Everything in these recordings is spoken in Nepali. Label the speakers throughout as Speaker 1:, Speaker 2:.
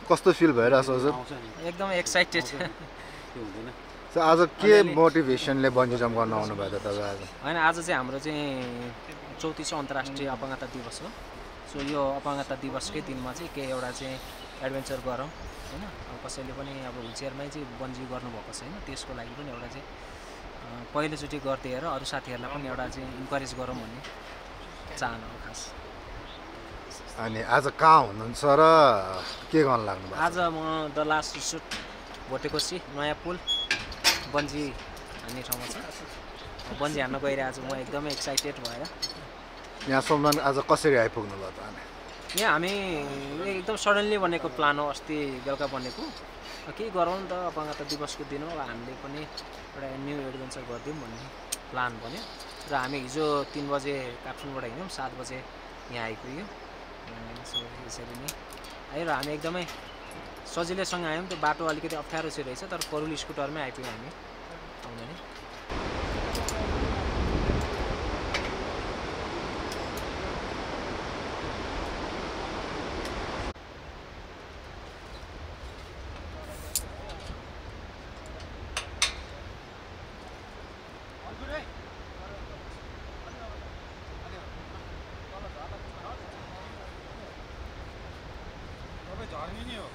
Speaker 1: कस्तो फिल भइरहेछ हजुर?
Speaker 2: एकदम एक्साइटेड।
Speaker 1: आज के मोटिभेसनले बन्जी जम्प गर्न आउनु भयो त तपाईँ आज?
Speaker 2: होइन, आज चाहिँ हाम्रो चाहिँ 34औं अन्तर्राष्ट्रिय अपाङ्गता दिवस हो। सो यो अपाङ्गता दिवसकै दिनमा चाहिँ केही एउटा चाहिँ एडभेन्चर गरौँ होइन। अब कसैले पनि अब हुलचेयरमै चाहिँ बन्जी गर्नुभएको छैन, त्यसको लागि पनि एउटा चाहिँ पहिलोचोटि गर्दै हेर अरू साथीहरूलाई पनि एउटा चाहिँ इन्करेज गरौँ भन्ने चाहना हो खास।
Speaker 1: अनि आज कहाँ हुनुहुन्छ र के गर्न लाग्नु भएको?
Speaker 2: आज म द लास्ट रिसोर्ट भोटेकोसी नयाँ पुल बन्जी हान्ने ठाउँमा छ। बन्जी हान्न गइरहेको छु म, एकदमै एक्साइटेड भएर।
Speaker 1: यहाँसम्म आज कसरी आइपुग्नु भयो त?
Speaker 2: यहाँ हामी एकदम सडनली बनेको प्लान हो, अस्ति बेलुका बनेको। केही गरौँ नि त, अपाङ्गता दिवसको दिन हो, हामीले पनि एउटा न्यू एडभेन्चर गरिदिउँ भन्ने प्लान बन्यो। र हामी हिजो 3 बजे काठमाडौँबाट हिँड्यौँ, 7 बजे यहाँ आइपुग्यौँ। सो यसरी नै है, र हामी एकदमै सजिलैसँग आयौँ। त्यो बाटो अलिकति अप्ठ्यारो चाहिँ रहेछ, तर फोर व्हिल स्कुटरमै आइपुग्यौँ हामी आउँदा नै।
Speaker 3: झर्ने नि हो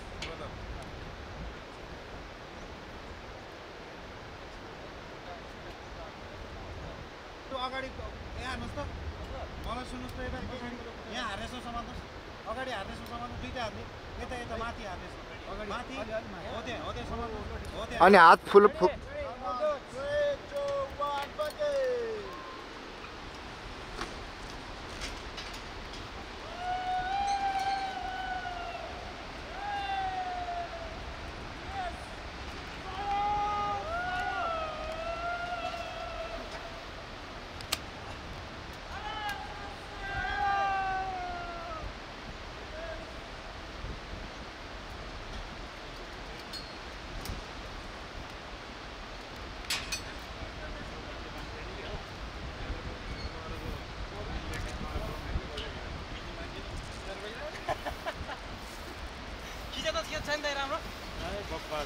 Speaker 3: त्यो अगाडि यहाँ हान्नुहोस् त, मलाई सुन्नुहोस् त, यता पछाडि यहाँ हार्नेछौँ समात्नुहोस्, अगाडि हार्नेछौँ समात्नुहोस्, दुईटा हार्ने, यता यता माथि हार्नेछ, माथि हो त्यहाँ समात्नुहोस्, हो त्यहाँ।
Speaker 1: अनि हात फुल
Speaker 3: छैन त राम्रो बब्बा